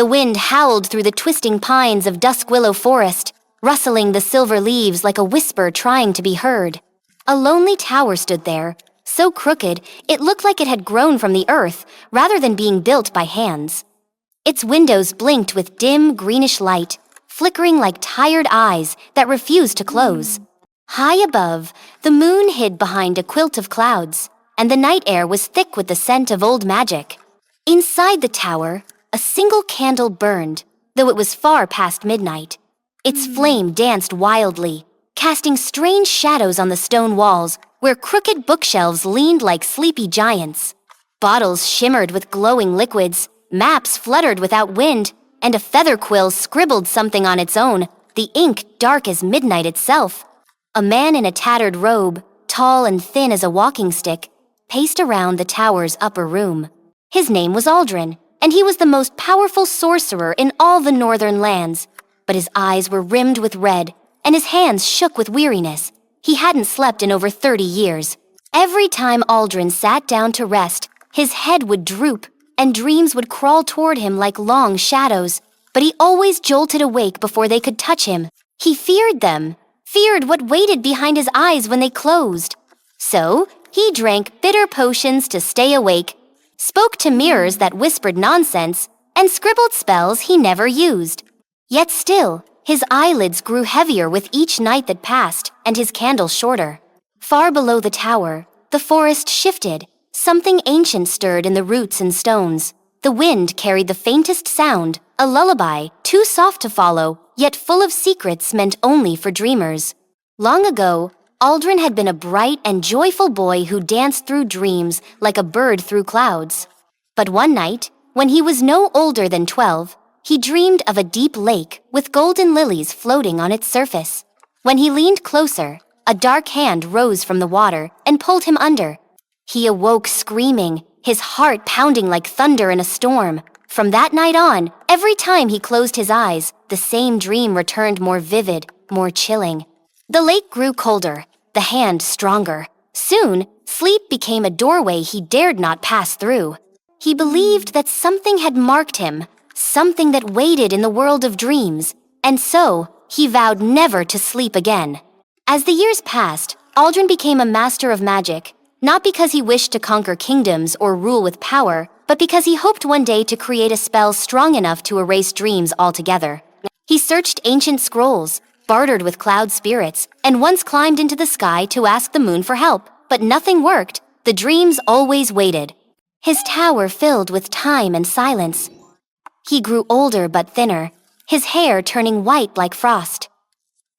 The wind howled through the twisting pines of dusk willow forest, rustling the silver leaves like a whisper trying to be heard. A lonely tower stood there, so crooked it looked like it had grown from the earth rather than being built by hands. Its windows blinked with dim greenish light, flickering like tired eyes that refused to close. High above, the moon hid behind a quilt of clouds, and the night air was thick with the scent of old magic. Inside the tower, a single candle burned, though it was far past midnight. Its flame danced wildly, casting strange shadows on the stone walls where crooked bookshelves leaned like sleepy giants. Bottles shimmered with glowing liquids, maps fluttered without wind, and a feather quill scribbled something on its own, the ink dark as midnight itself. A man in a tattered robe, tall and thin as a walking stick, paced around the tower's upper room. His name was Aldrin, and he was the most powerful sorcerer in all the northern lands. But his eyes were rimmed with red, and his hands shook with weariness. He hadn't slept in over 30 years. Every time Aldrin sat down to rest, his head would droop, and dreams would crawl toward him like long shadows. But he always jolted awake before they could touch him. He feared them, feared what waited behind his eyes when they closed. So, he drank bitter potions to stay awake, spoke to mirrors that whispered nonsense, and scribbled spells he never used. Yet still, his eyelids grew heavier with each night that passed, and his candle shorter. Far below the tower, the forest shifted. Something ancient stirred in the roots and stones. The wind carried the faintest sound, a lullaby, too soft to follow, yet full of secrets meant only for dreamers. Long ago, Aldrin had been a bright and joyful boy who danced through dreams like a bird through clouds. But one night, when he was no older than 12, he dreamed of a deep lake with golden lilies floating on its surface. When he leaned closer, a dark hand rose from the water and pulled him under. He awoke screaming, his heart pounding like thunder in a storm. From that night on, every time he closed his eyes, the same dream returned more vivid, more chilling. The lake grew colder, the hand stronger. Soon, sleep became a doorway he dared not pass through. He believed that something had marked him, something that waited in the world of dreams, and so he vowed never to sleep again. As the years passed, Aldrin became a master of magic, not because he wished to conquer kingdoms or rule with power, but because he hoped one day to create a spell strong enough to erase dreams altogether. He searched ancient scrolls, bartered with cloud spirits, and once climbed into the sky to ask the moon for help, but nothing worked. The dreams always waited. His tower filled with time and silence. He grew older but thinner, his hair turning white like frost.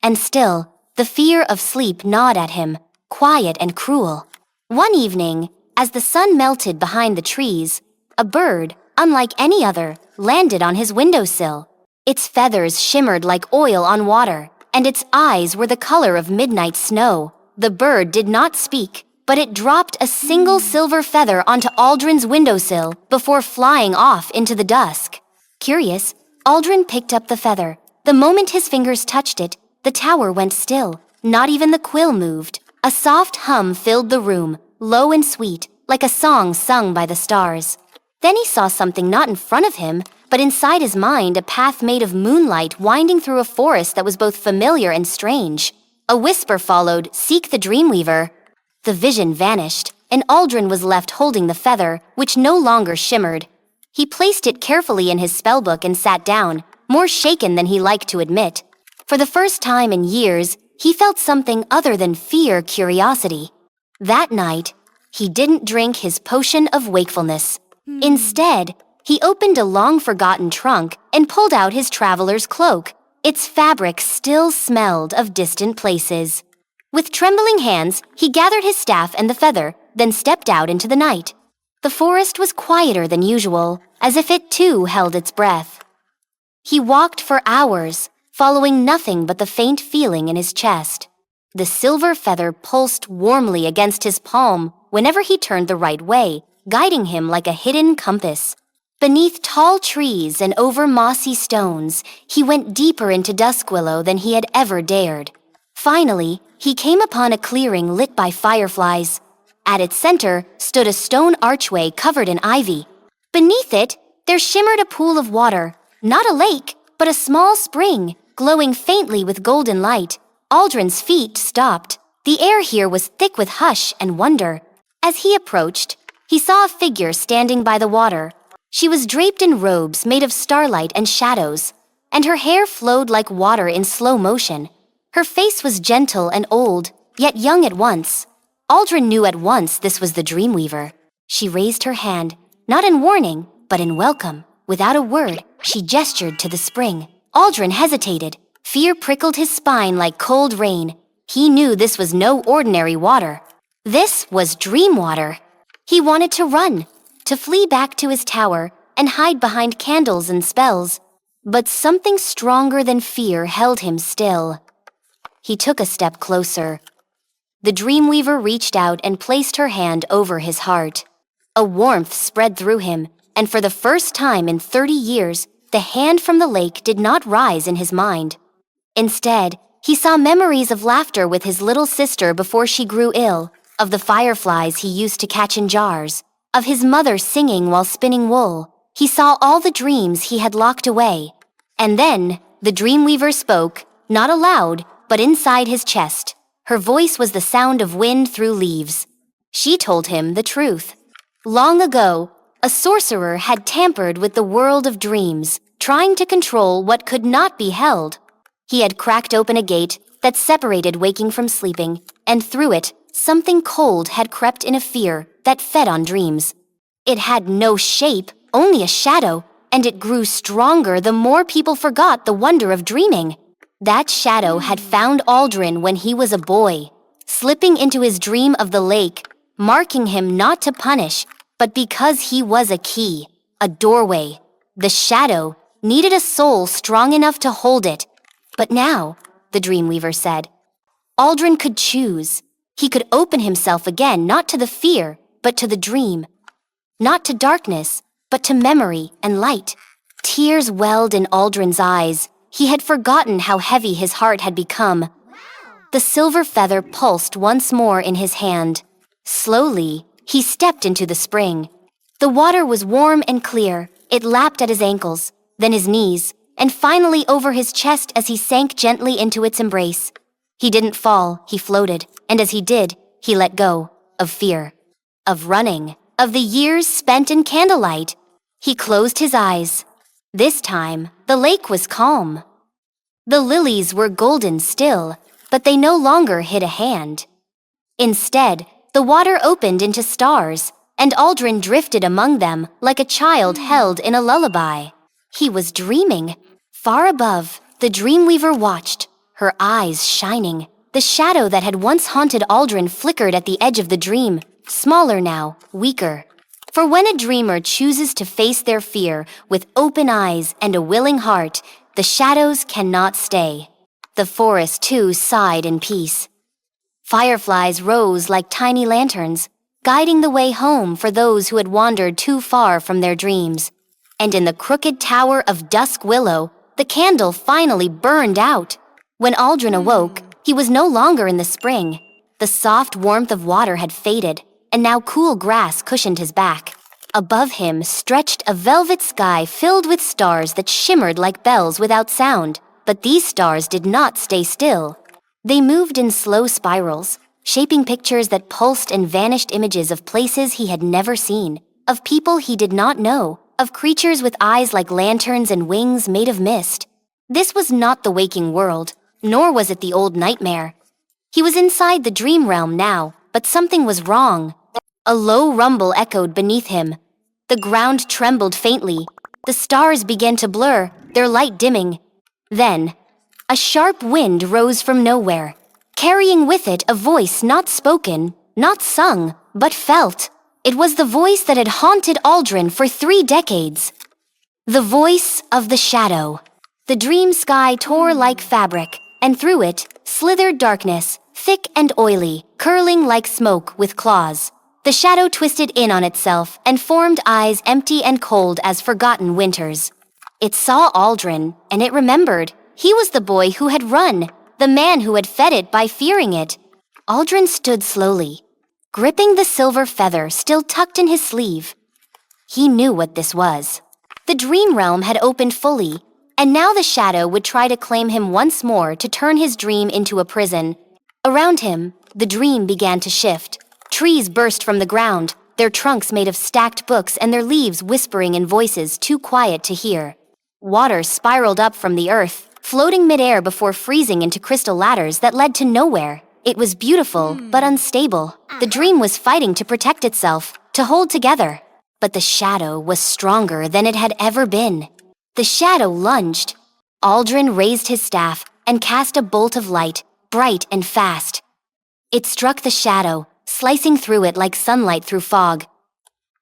And still, the fear of sleep gnawed at him, quiet and cruel. One evening, as the sun melted behind the trees, a bird, unlike any other, landed on his windowsill. Its feathers shimmered like oil on water, and its eyes were the color of midnight snow. The bird did not speak, but it dropped a single silver feather onto Aldrin's windowsill before flying off into the dusk. Curious, Aldrin picked up the feather. The moment his fingers touched it, the tower went still. Not even the quill moved. A soft hum filled the room, low and sweet, like a song sung by the stars. Then he saw something not in front of him, but inside his mind, a path made of moonlight winding through a forest that was both familiar and strange. A whisper followed, "Seek the Dreamweaver." The vision vanished, and Aldrin was left holding the feather, which no longer shimmered. He placed it carefully in his spellbook and sat down, more shaken than he liked to admit. For the first time in years, he felt something other than fear, curiosity. That night, he didn't drink his potion of wakefulness. Instead, he opened a long-forgotten trunk and pulled out his traveler's cloak. Its fabric still smelled of distant places. With trembling hands, he gathered his staff and the feather, then stepped out into the night. The forest was quieter than usual, as if it too held its breath. He walked for hours, following nothing but the faint feeling in his chest. The silver feather pulsed warmly against his palm whenever he turned the right way, guiding him like a hidden compass. Beneath tall trees and over mossy stones, he went deeper into dusk willow than he had ever dared. Finally, he came upon a clearing lit by fireflies. At its center stood a stone archway covered in ivy. Beneath it, there shimmered a pool of water, Not a lake, but a small spring, glowing faintly with golden light. Aldrin's feet stopped. The air here was thick with hush and wonder. As he approached, he saw a figure standing by the water. She was draped in robes made of starlight and shadows, and her hair flowed like water in slow motion. Her face was gentle and old, yet young at once. Aldrin knew at once this was the Dreamweaver. She raised her hand, not in warning, but in welcome. Without a word, she gestured to the spring. Aldrin hesitated. Fear prickled his spine like cold rain. He knew this was no ordinary water. This was dream water. He wanted to run, to flee back to his tower and hide behind candles and spells. But something stronger than fear held him still. He took a step closer. The Dreamweaver reached out and placed her hand over his heart. A warmth spread through him, and for the first time in 30 years, the hand from the lake did not rise in his mind. Instead, he saw memories of laughter with his little sister before she grew ill, of the fireflies he used to catch in jars, of his mother singing while spinning wool. He saw all the dreams he had locked away. And then, the Dreamweaver spoke, not aloud, but inside his chest. Her voice was the sound of wind through leaves. She told him the truth. Long ago, a sorcerer had tampered with the world of dreams, trying to control what could not be held. He had cracked open a gate that separated waking from sleeping, and through it, something cold had crept in a fear that fed on dreams. It had no shape, only a shadow, and it grew stronger the more people forgot the wonder of dreaming. That shadow had found Aldrin when he was a boy, slipping into his dream of the lake, marking him not to punish, but because he was a key, a doorway. The shadow needed a soul strong enough to hold it. But now, the Dreamweaver said, Aldrin could choose. He could open himself again not to the fear, but to the dream. Not to darkness, but to memory and light. Tears welled in Aldrin's eyes. He had forgotten how heavy his heart had become. The silver feather pulsed once more in his hand. Slowly, he stepped into the spring. The water was warm and clear. It lapped at his ankles, then his knees, and finally over his chest as he sank gently into its embrace. He didn't fall, he floated, and as he did, he let go of fear, of running, of the years spent in candlelight. He closed his eyes. This time, the lake was calm. The lilies were golden still, but they no longer hid a hand. Instead, the water opened into stars, and Aldrin drifted among them like a child held in a lullaby. He was dreaming. Far above, the Dreamweaver watched, her eyes shining. The shadow that had once haunted Aldrin flickered at the edge of the dream, smaller now, weaker. For when a dreamer chooses to face their fear with open eyes and a willing heart, the shadows cannot stay. The forest, too, sighed in peace. Fireflies rose like tiny lanterns, guiding the way home for those who had wandered too far from their dreams. And in the crooked tower of Dusk Willow, the candle finally burned out. When Aldrin awoke, he was no longer in the spring. The soft warmth of water had faded, and now cool grass cushioned his back. Above him stretched a velvet sky filled with stars that shimmered like bells without sound. But these stars did not stay still. They moved in slow spirals, shaping pictures that pulsed and vanished images of places he had never seen, of people he did not know, of creatures with eyes like lanterns and wings made of mist. This was not the waking world, nor was it the old nightmare. He was inside the dream realm now, but something was wrong. A low rumble echoed beneath him. The ground trembled faintly. The stars began to blur, their light dimming. Then, a sharp wind rose from nowhere, carrying with it a voice not spoken, not sung, but felt. It was the voice that had haunted Aldrin for 3 decades. The voice of the shadow. The dream sky tore like fabric, and through it slithered darkness, thick and oily, curling like smoke with claws. The shadow twisted in on itself and formed eyes empty and cold as forgotten winters. It saw Aldrin, and it remembered. He was the boy who had run, the man who had fed it by fearing it. Aldrin stood slowly, gripping the silver feather still tucked in his sleeve. He knew what this was. The The dream realm had opened fully, and now the shadow would try to claim him once more to turn his dream into a prison. Around him, the dream began to shift. Trees burst from the ground, their trunks made of stacked books and their leaves whispering in voices too quiet to hear. Water spiraled up from the earth, floating midair before freezing into crystal ladders that led to nowhere. It was beautiful, but unstable. The dream was fighting to protect itself, to hold together. But the shadow was stronger than it had ever been. The shadow lunged. Aldrin raised his staff and cast a bolt of light, bright and fast. It struck the shadow, slicing through it like sunlight through fog.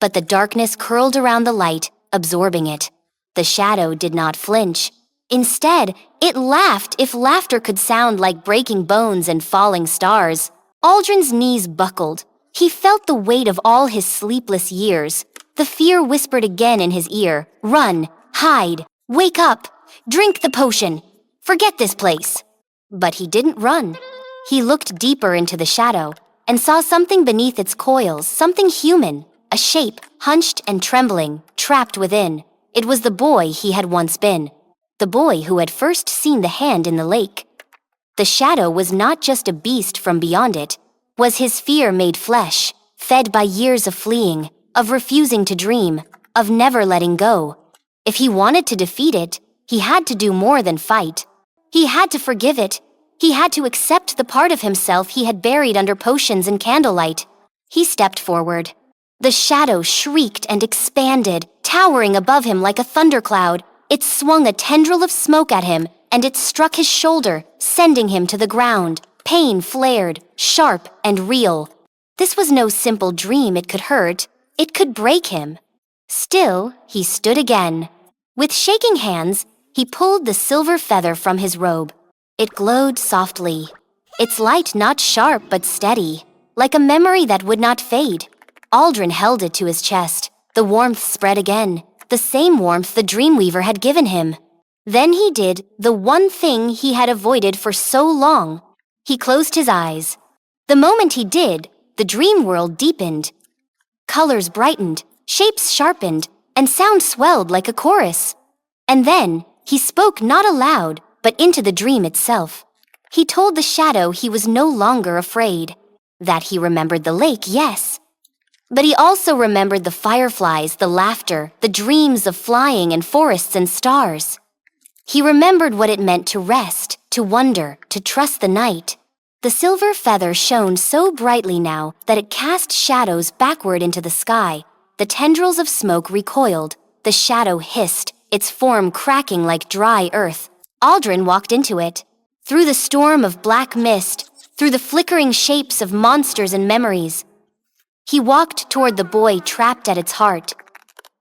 But the darkness curled around the light, absorbing it. The shadow did not flinch. Instead, it laughed if laughter could sound like breaking bones and falling stars. Aldrin's knees buckled. He felt the weight of all his sleepless years. The fear whispered again in his ear, "Run, hide, wake up, drink the potion, forget this place." But he didn't run. He looked deeper into the shadow and saw something beneath its coils, something human, a shape, hunched and trembling, trapped within. It was the boy he had once been, the boy who had first seen the hand in the lake. The shadow was not just a beast from beyond it, was his fear made flesh, fed by years of fleeing, of refusing to dream, of never letting go. If he wanted to defeat it, he had to do more than fight. He had to forgive it. He had to accept the part of himself he had buried under potions and candlelight. He stepped forward. The shadow shrieked and expanded, towering above him like a thundercloud. It swung a tendril of smoke at him, and it struck his shoulder, sending him to the ground. Pain flared, sharp and real. This was no simple dream it could hurt. It could break him. Still, he stood again. With shaking hands, he pulled the silver feather from his robe. It glowed softly, its light not sharp but steady, like a memory that would not fade. Aldrin held it to his chest. The warmth spread again, the same warmth the Dreamweaver had given him. Then he did the one thing he had avoided for so long. He closed his eyes. The moment he did, the dream world deepened. Colors brightened, shapes sharpened, and sound swelled like a chorus. And then, he spoke not aloud, but into the dream itself. He told the shadow he was no longer afraid. That he remembered the lake, yes. But he also remembered the fireflies, the laughter, the dreams of flying and forests and stars. He remembered what it meant to rest, to wonder, to trust the night. The silver feather shone so brightly now that it cast shadows backward into the sky. The tendrils of smoke recoiled. The shadow hissed, its form cracking like dry earth. Aldrin walked into it. Through the storm of black mist, through the flickering shapes of monsters and memories. He walked toward the boy trapped at its heart.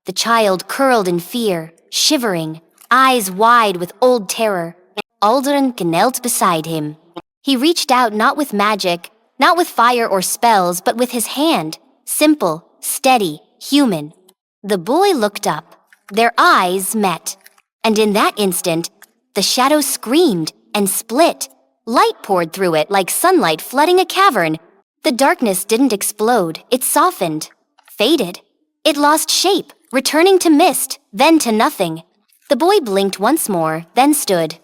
The child curled in fear, shivering, eyes wide with old terror. Aldrin knelt beside him. He reached out not with magic, not with fire or spells, but with his hand, simple, steady, human. The boy looked up. Their eyes met. And in that instant, the shadow screamed and split. Light poured through it like sunlight flooding a cavern. The darkness didn't explode, it softened, faded. It lost shape, returning to mist, then to nothing. The boy blinked once more, then stood.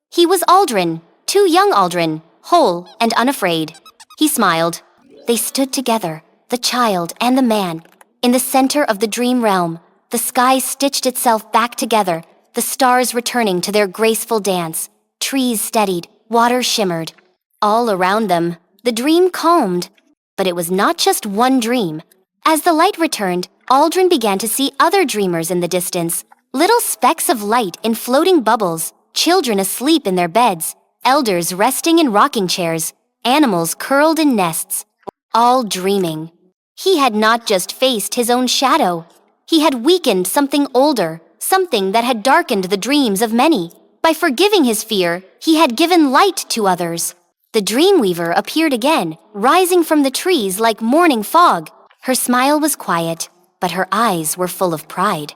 He was Aldrin, too young Aldrin, whole and unafraid. He smiled. They stood together, the child and the man, in the center of the dream realm. The sky stitched itself back together, the stars returning to their graceful dance. Trees steadied, water shimmered. All around them, the dream calmed. But it was not just one dream. As the light returned, Aldrin began to see other dreamers in the distance. Little specks of light in floating bubbles, children asleep in their beds, elders resting in rocking chairs, animals curled in nests, all dreaming. He had not just faced his own shadow. He had weakened something older, something that had darkened the dreams of many. By forgiving his fear, he had given light to others. The Dreamweaver appeared again, rising from the trees like morning fog. Her smile was quiet, but her eyes were full of pride.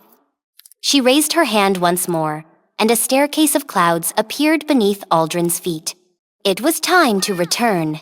She raised her hand once more, and a staircase of clouds appeared beneath Aldrin's feet. It was time to return.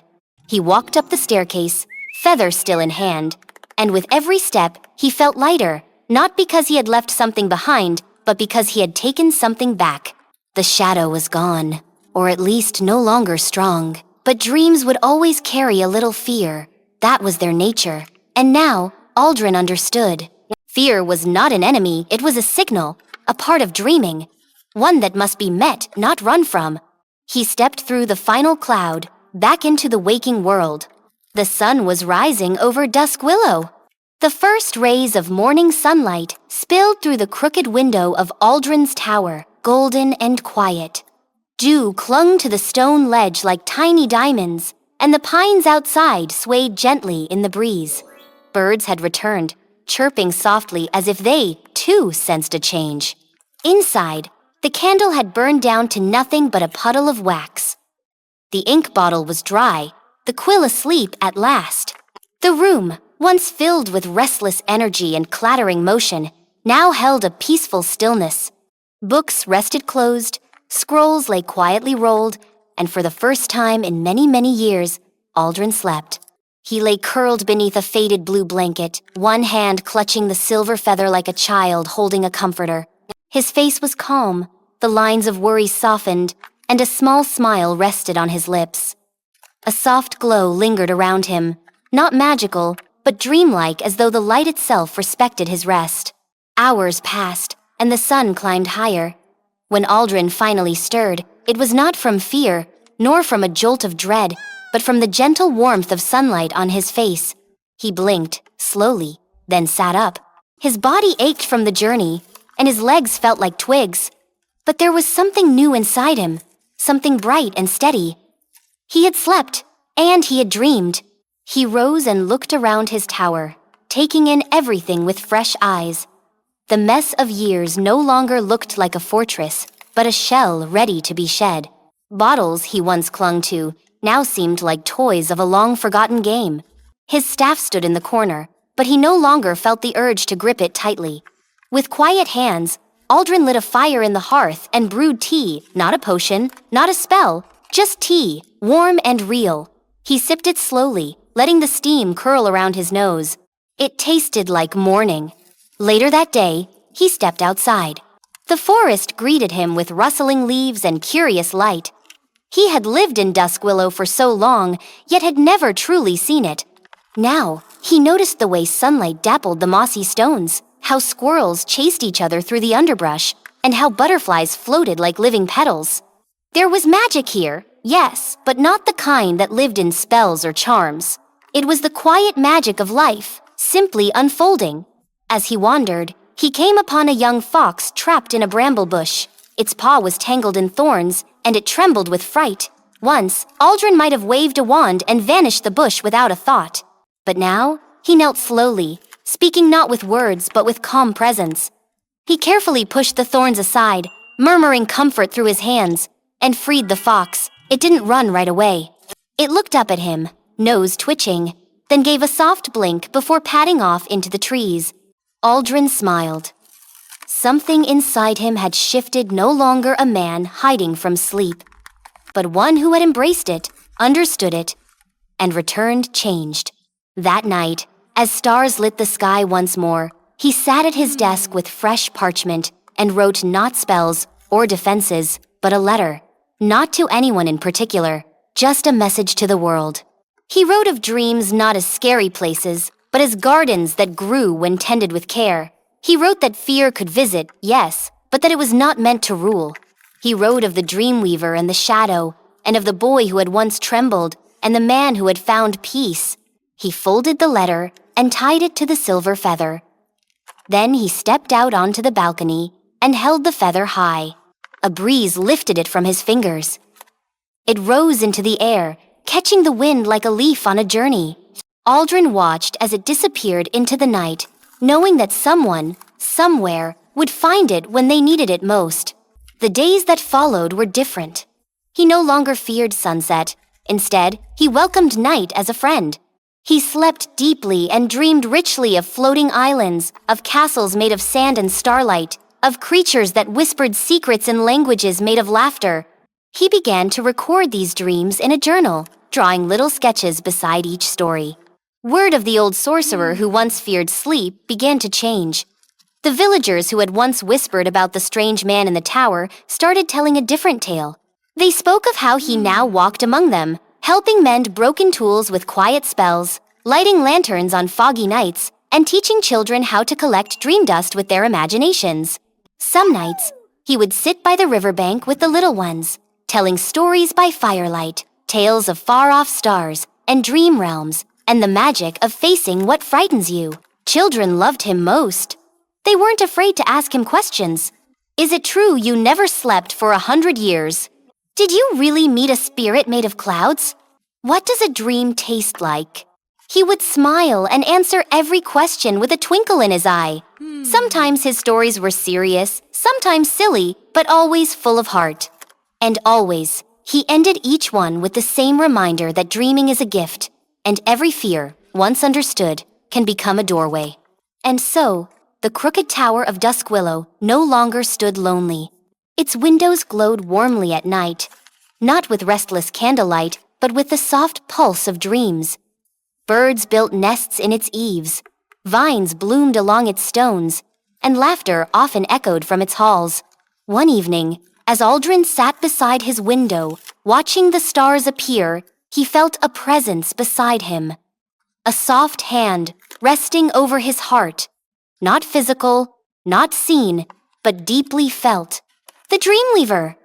He walked up the staircase, feather still in hand, and with every step, he felt lighter, not because he had left something behind, but because he had taken something back. The shadow was gone, or at least no longer strong. But dreams would always carry a little fear. That was their nature. And now, Aldrin understood. Fear was not an enemy, it was a signal, a part of dreaming. One that must be met, not run from. He stepped through the final cloud, back into the waking world. The sun was rising over Dusk Willow. The first rays of morning sunlight spilled through the crooked window of Aldrin's tower, golden and quiet. Dew clung to the stone ledge like tiny diamonds, and the pines outside swayed gently in the breeze. Birds had returned, chirping softly as if they, too, sensed a change. Inside, the candle had burned down to nothing but a puddle of wax. The ink bottle was dry, the quill asleep at last. The room, once filled with restless energy and clattering motion, now held a peaceful stillness. Books rested closed, scrolls lay quietly rolled, and for the first time in many, many years, Aldrin slept. He lay curled beneath a faded blue blanket, one hand clutching the silver feather like a child holding a comforter. His face was calm, the lines of worry softened, and a small smile rested on his lips. A soft glow lingered around him, not magical, but dreamlike, as though the light itself respected his rest. Hours passed, and the sun climbed higher. When Aldrin finally stirred, it was not from fear, nor from a jolt of dread, but from the gentle warmth of sunlight on his face. He blinked, slowly, then sat up. His body ached from the journey, and his legs felt like twigs. But there was something new inside him, something bright and steady. He had slept, and he had dreamed. He rose and looked around his tower, taking in everything with fresh eyes. The mess of years no longer looked like a fortress, but a shell ready to be shed. Bottles he once clung to now seemed like toys of a long-forgotten game. His staff stood in the corner, but he no longer felt the urge to grip it tightly. With quiet hands, Aldrin lit a fire in the hearth and brewed tea, not a potion, not a spell, just tea, warm and real. He sipped it slowly, letting the steam curl around his nose. It tasted like morning. Later that day, he stepped outside. The forest greeted him with rustling leaves and curious light. He had lived in Dusk Willow for so long, yet had never truly seen it. Now, he noticed the way sunlight dappled the mossy stones, how squirrels chased each other through the underbrush, and how butterflies floated like living petals. There was magic here, yes, but not the kind that lived in spells or charms. It was the quiet magic of life, simply unfolding. As he wandered, he came upon a young fox trapped in a bramble bush. Its paw was tangled in thorns, and it trembled with fright. Once, Aldrin might have waved a wand and vanished the bush without a thought. But now, he knelt slowly, speaking not with words but with calm presence. He carefully pushed the thorns aside, murmuring comfort through his hands, and freed the fox. It didn't run right away. It looked up at him, nose twitching, then gave a soft blink before padding off into the trees. Aldrin smiled. Something inside him had shifted, no longer a man hiding from sleep, but one who had embraced it, understood it, and returned changed. That night, as stars lit the sky once more, he sat at his desk with fresh parchment and wrote not spells or defenses, but a letter. Not to anyone in particular, just a message to the world. He wrote of dreams not as scary places, but as gardens that grew when tended with care. He wrote that fear could visit, yes, but that it was not meant to rule. He wrote of the dreamweaver and the shadow, and of the boy who had once trembled, and the man who had found peace. He folded the letter and tied it to the silver feather. Then he stepped out onto the balcony and held the feather high. A breeze lifted it from his fingers. It rose into the air, catching the wind like a leaf on a journey. Aldrin watched as it disappeared into the night, knowing that someone, somewhere, would find it when they needed it most. The days that followed were different. He no longer feared sunset. Instead, he welcomed night as a friend. He slept deeply and dreamed richly of floating islands, of castles made of sand and starlight, of creatures that whispered secrets in languages made of laughter. He began to record these dreams in a journal, drawing little sketches beside each story. Word of the old sorcerer who once feared sleep began to change. The villagers who had once whispered about the strange man in the tower started telling a different tale. They spoke of how he now walked among them, helping mend broken tools with quiet spells, lighting lanterns on foggy nights, and teaching children how to collect dream dust with their imaginations. Some nights, he would sit by the riverbank with the little ones, telling stories by firelight, tales of far-off stars and dream realms, and the magic of facing what frightens you. Children loved him most. They weren't afraid to ask him questions. Is it true you never slept for 100 years? Did you really meet a spirit made of clouds? What does a dream taste like? He would smile and answer every question with a twinkle in his eye. Sometimes his stories were serious, sometimes silly, but always full of heart. And always, he ended each one with the same reminder that dreaming is a gift, and every fear, once understood, can become a doorway. And so, the crooked tower of Dusk Willow no longer stood lonely. Its windows glowed warmly at night, not with restless candlelight, but with the soft pulse of dreams. Birds built nests in its eaves, vines bloomed along its stones, and laughter often echoed from its halls. One evening, as Aldrin sat beside his window, watching the stars appear, he felt a presence beside him. A soft hand resting over his heart. Not physical, not seen, but deeply felt. The Dreamweaver!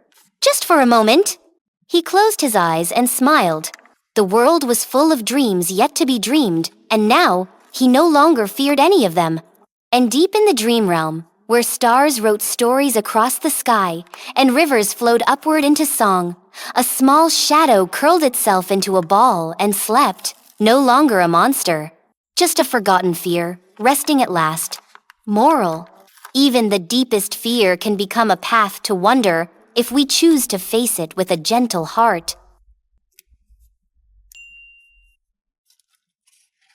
Just for a moment. He closed his eyes and smiled. The world was full of dreams yet to be dreamed, and now he no longer feared any of them. And deep in the dream realm, where stars wrote stories across the sky and rivers flowed upward into song, a small shadow curled itself into a ball and slept, no longer a monster. Just a forgotten fear, resting at last. Moral: even the deepest fear can become a path to wonder if we choose to face it with a gentle heart.